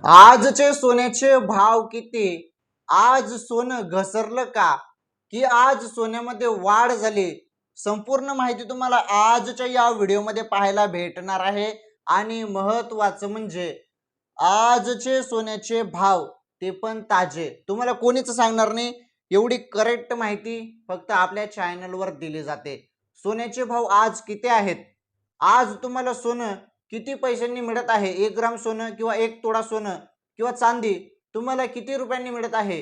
आजचे सोन्याचे भाव किती? आज सोनं घसरलं का? की आज सोन्यामध्ये वाढ झाली? संपूर्ण माहिती तुम्हाला आजच्या या व्हिडिओमध्ये पाहायला भेटणार आहे. आणि महत्त्वाचं म्हणजे आजचे सोन्याचे भाव, ते पण ताजे, तुम्हाला कोणीच सांगणार नाही. एवढी करेक्ट माहिती फक्त आपल्या चॅनलवर दिली जाते. सोन्याचे भाव आज किती आहेत? आज तुम्हाला सोनं किती पैशांनी मिळत आहे? 1 ग्राम सोनं किंवा 1 तोळा सोनं किंवा चांदी तुम्हाला किती रुपयांनी मिळत आहे?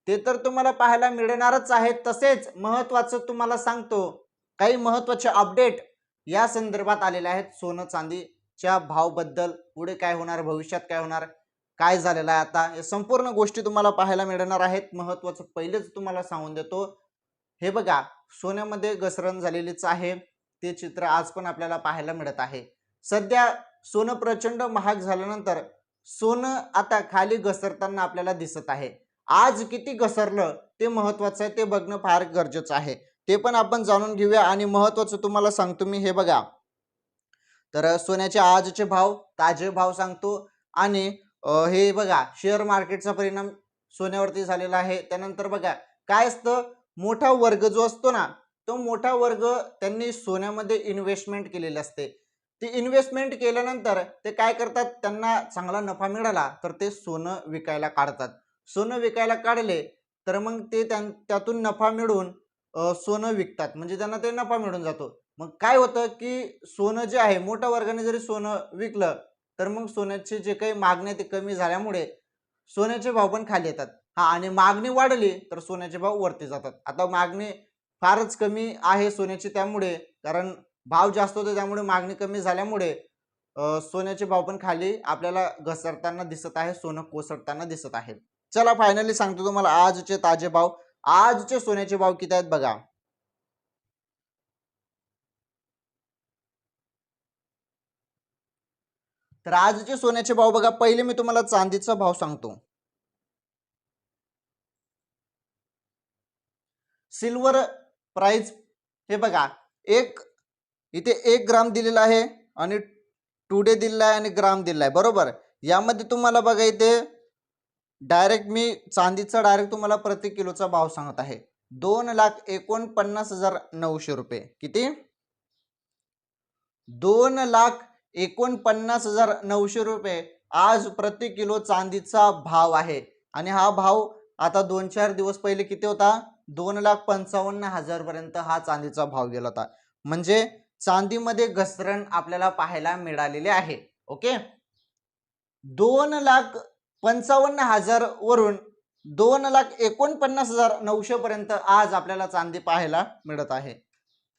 ते तर तुम्हाला पाहायला मिळणारच आहे. तसेच महत्त्वाचं तुम्हाला सांगतो, काही महत्त्वाचे अपडेट या संदर्भात आलेले आहेत. सोनं चांदीच्या भावबद्दल पुढे काय होणार, भविष्यात काय होणार, काय झालेलं आहे आता, या संपूर्ण गोष्टी तुम्हाला पाहायला मिळणार आहेत. महत्त्वाचं पहिलेच तुम्हाला सांगून देतो, हे बघा, सोन्यामध्ये घसरण झालेलीच आहे. ते चित्र आज पण आपल्याला पाहायला मिळत आहे. सध्या सोनं प्रचंड महाग झाल्यानंतर सोनं आता खाली घसरताना आपल्याला दिसत आहे. आज किती घसरलं ते महत्त्वाचं आहे, ते बघणं फार गरजेचं आहे. ते पण आपण जाणून घेऊया. आणि महत्त्वाचं तुम्हाला सांगतो मी, हे बघा, तर सोन्याचे आजचे भाव, ताजे भाव सांगतो. आणि हे बघा, शेअर मार्केटचा परिणाम सोन्यावरती झालेला आहे. त्यानंतर बघा काय असतं, मोठा वर्ग जो असतो ना, तो मोठा वर्ग त्यांनी सोन्यामध्ये इन्व्हेस्टमेंट केलेली असते. ती इन्व्हेस्टमेंट केल्यानंतर ते काय करतात, त्यांना चांगला नफा मिळाला तर ते सोनं विकायला काढतात. सोनं विकायला काढले तर मग ते त्यातून नफा मिळवून सोनं विकतात, म्हणजे त्यांना ते नफा मिळून जातो. मग काय होतं की सोनं जे आहे, मोठ्या वर्गाने जरी सोनं विकलं तर मग सोन्याची जे काही मागणी आहे ती कमी झाल्यामुळे सोन्याचे भाव पण खाली येतात. आणि मागणी वाढली तर सोन्याचे भाव वरती जातात. आता मागणी फारच कमी आहे सोन्याची, त्यामुळे, कारण भाव जास्त होते त्यामुळे मागणी कमी झाल्यामुळे सोन्याचे भाव पण खाली आपल्याला घसरताना दिसत आहे, सोनं कोसळताना दिसत आहे. चला फायनली सांगतो तुम्हाला आजचे ताजे भाव. आजचे सोन्याचे भाव किती आहेत बघा. तर आजचे सोन्याचे भाव बघा, पहिले मी तुम्हाला चांदीचा भाव सांगतो. सिल्वर प्राइस, हे बघा, एक इथे 1 ग्राम दिलेला आहे आणि टुडे दिलेला आहे आणि ग्राम दिलेला आहे, बरोबर. यामध्ये तुम्हाला बघा, इथे डायरेक्ट मी चांदीचा डायरेक्ट तुम्हाला प्रति किलोचा भाव सांगत आहे. 2,49,900 रुपये. किती? 2,49,900 रुपये आज प्रति किलो चांदीचा भाव आहे. आणि हा भाव आता 2-4 दिवस पहिले किती होता? 2,55,000 पर्यंत हा चांदीचा भाव गेला होता. म्हणजे चांदीमध्ये घसरण आपल्याला पाहायला मिळालेली आहे. ओके, 2,55,000 वरून 2,49,900 पर्यंत आज आपल्याला चांदी पाहायला मिळत आहे.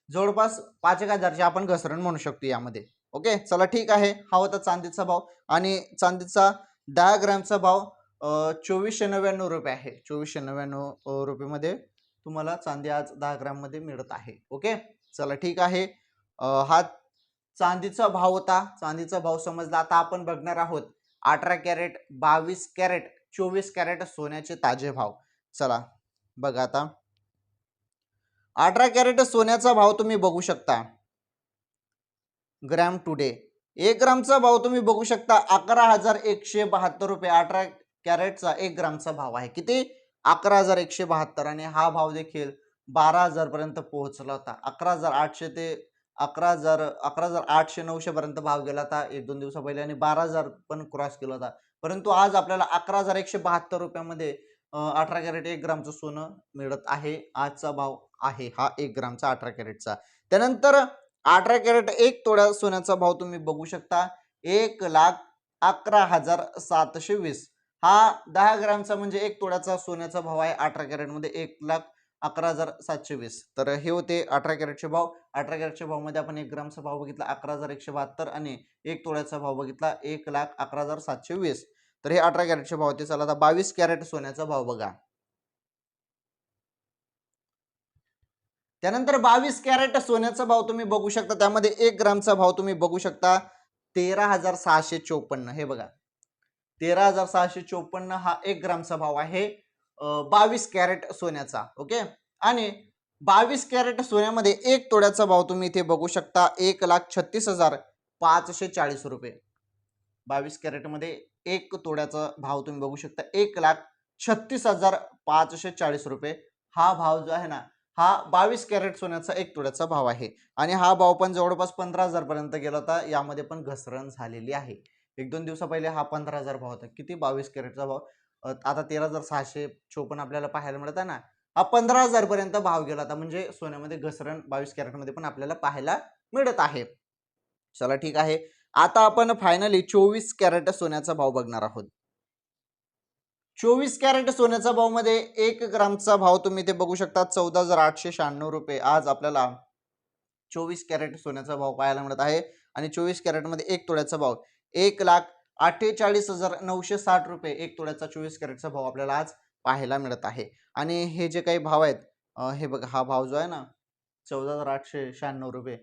जवळपास 5,000ची आपण घसरण म्हणू शकतो यामध्ये. ओके, चला ठीक आहे. हा होता चांदीचा भाव. आणि चांदीचा 10 ग्रॅमचा भाव 2499 रुपये आहे. 2499 रुपयेमध्ये तुम्हाला चांदी आज 10 ग्रॅम मध्ये मिळत आहे. ओके, चला ठीक आहे. हा चांदीचा भाव होता. चांदीचा भाव समजला. आता आपण बघणार आहोत 18 कॅरेट, 22 कॅरेट, 24 कॅरेट सोन्याचे ताजे भाव. चला बघा, आता 18 कॅरेट सोन्याचा भाव तुम्ही बघू शकता. ग्रॅम टुडे 1 ग्रामचा भाव तुम्ही बघू शकता 11,172 रुपये. 18 कॅरेटचा 1 ग्रामचा भाव आहे. किती? 11,172. आणि हा भाव देखील 12,000 पर्यंत पोहोचला होता. 11,800 ते 11,000, 11,800, 900 पर्यंत भाव गेला होता 1-2 दिवसा पहिले. आणि 12,000 पण क्रॉस केला होता. परंतु आज आपल्याला 11,172 रुपयामध्ये 18 कॅरेट 1 ग्रामचं सोनं मिळत आहे. आजचा भाव आहे हा 1 ग्रामचा 18 कॅरेटचा. त्यानंतर 18 कॅरेट 1 तोळा सोन्याचा भाव तुम्ही बघू शकता 1,11,720. हा 10 ग्रामचा म्हणजे 1 तोळ्याचा सोन्याचा भाव आहे. 18 कॅरेट मध्ये 1,11,720. तर हे होते 18 कॅरेटचे भाव. 18 कॅरेटच्या भावामध्ये आपण 1 ग्रामचा भाव बघितला 11,172 आणि 1 तोळ्याचा भाव बघितला 1,11,720. तर हे 18 कॅरेटचे भाव होते. चला आता 22 कॅरेट सोन्याचा भाव बघा. त्यानंतर 22 कॅरेट सोन्याचा भाव तुम्ही बघू शकता. त्यामध्ये 1 ग्रामचा भाव तुम्ही बघू शकता 13,654. हे बघा, 13,654 हा 1 ग्रामचा भाव आहे 22 कॅरेट सोन्याचा. ओके, आणि 22 कॅरेट सोन्यामध्ये 1 तोळ्याचा भाव तुम्ही इथे बघू शकता 1,36,540 रुपये. 22 कॅरेट मध्ये एक तोड्याचा भाव तुम्ही बघू शकता 1,36,540 रुपये हा भाव जो आहे ना हा 22 कॅरेट सोन्याचा एक तोड्याचा भाव आहे आणि हा भाव पण जवळपास 15,000 पर्यंत गेला होता. यामध्ये पण घसरण झालेली आहे. एक दोन दिवसा पहिले हा 15,000 भाव होता. किती 22 कॅरेटचा भाव आता 13,654 आपल्याला पाहायला मिळत आहे ना. हा 15,000 पर्यंत भाव गेला होता. म्हणजे सोन्यामध्ये घसरण 22 कॅरेटमध्ये पण आपल्याला पाहायला मिळत आहे. चला ठीक आहे. आता आपण फायनली 24 कॅरेट सोन्याचा भाव बघणार आहोत. 24 कॅरेट सोन्याचा भाव मध्ये 1 ग्रामचा भाव तुम्ही ते बघू शकता 14,896 रुपये. आज आपल्याला 24 कॅरेट सोन्याचा भाव पाहायला मिळत आहे आणि 24 कॅरेट मध्ये एक तोळ्याचा भाव 1,48,960 रुपये एक तोळ्याचा 24 कॅरेटचा भाव आपल्याला आज पाहायला मिळत आहे. आणि हे जे काही भाव आहेत हे बघा हा भाव जो आहे ना 14,896 रुपये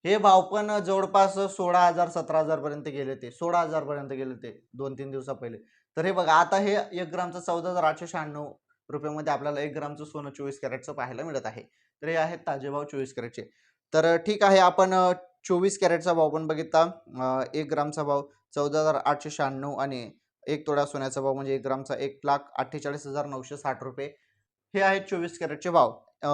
हे भाव पण जवळपास 16,000 17,000 पर्यंत गेले ते 16,000 पर्यंत गेले ते 2-3 दिवसा पहिले. तर हे बघा आता हे 1 ग्रामचं 14,896 रुपयामध्ये आपल्याला 1 ग्रामचं सोनं 24 कॅरेटचं पाहायला मिळत आहे. तर हे आहेत ताजे भाव 24 कॅरेटचे. तर ठीक आहे आपण 24 कॅरेटचा भाव पण बघितला 1 ग्रामचा भाव 14,896 आणि 1 तोळा सोन्याचा भाव म्हणजे 1 ग्रामचा 1,48,960 रुपये हे आहेत 24 कॅरेटचे भाव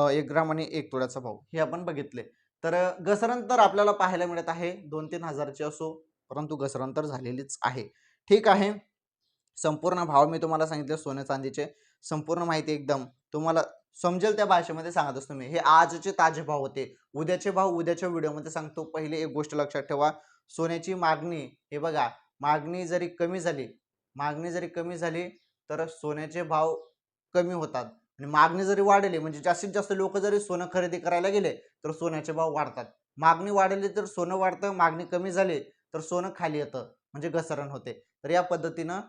1 ग्राम आणि 1 तोळ्याचा भाव हे आपण बघितले. तर घसरण तर आपल्याला पाहायला मिळत आहे 2-3 हजारची असो परंतु घसरण तर झालेलीच आहे. ठीक आहे. संपूर्ण भाव मी तुम्हाला सांगितले सोने चांदीचे संपूर्ण माहिती एकदम तुम्हाला समजेल त्या भाषेमध्ये सांगत असतो मी. हे आजचे ताजे भाव होते. उद्याचे भाव उद्याच्या व्हिडिओमध्ये सांगतो. पहिले एक गोष्ट लक्षात ठेवा सोन्याची मागणी हे बघा मागणी जरी कमी झाली तर सोन्याचे भाव कमी होतात आणि मागणी जरी वाढली म्हणजे जास्तीत जास्त लोक जरी सोनं खरेदी करायला गेले तर सोन्याचे भाव वाढतात. मागणी वाढली तर सोनं वाढतं मागणी कमी झाली तर सोनं खाली येतं म्हणजे घसरण होते. तर या पद्धतीनं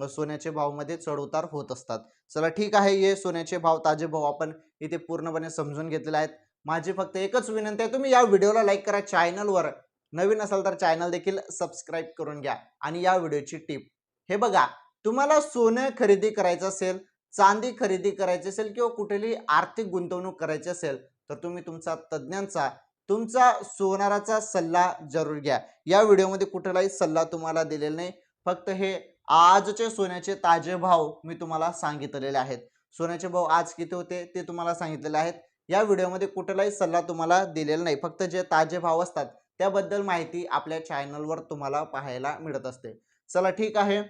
सोन्याचे भावमध्ये चढउतार होत असतात. चला ठीक आहे हे सोन्याचे भाव ताजे भाव आपण इथे पूर्णपणे समजून घेतलेले आहेत. माझी फक्त एकच विनंती आहे तुम्ही या व्हिडिओला लाईक करा. चॅनलवर नवीन असाल तर चॅनल देखील सबस्क्राईब करून घ्या. आणि या व्हिडिओची टिप हे बघा तुम्हाला सोनं खरेदी करायचं असेल चांदी खरेदी करायची असेल किंवा कुठेही आर्थिक गुंतवणूक करायची असेल तर तुम्ही तुमचा तज्ञांचा तुमचा सोनाराचा सल्ला जरूर घ्या. या व्हिडिओमध्ये कुठलाही सल्ला तुम्हाला दिलेला नाही. फक्त हे आजचे सोन्याचे ताजे भाव मी तुम्हाला सांगितलेले आहेत. सोन्याचे भाव आज किती होते ते तुम्हाला सांगितलेले आहेत. या व्हिडिओमध्ये कुठलाही सल्ला तुम्हाला दिलेला नाही. फक्त जे ताजे भाव असतात त्याबद्दल माहिती आपल्या चॅनलवर तुम्हाला पाहायला मिळत असते. चला ठीक आहे.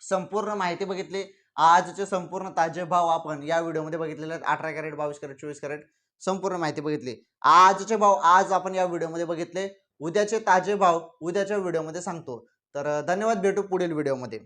संपूर्ण माहिती बघितली. आजचे संपूर्ण ताजे भाव आपण या व्हिडिओमध्ये बघितलेले आहेत. 18 कॅरेट 22 कॅरेट 24 कॅरेट संपूर्ण माहिती बघितली. आजचे भाव आज आपण या व्हिडिओमध्ये बघितले. उद्याचे ताजे भाव उद्याच्या व्हिडिओमध्ये सांगतो. तर धन्यवाद. भेटू पुढील व्हिडिओमध्ये.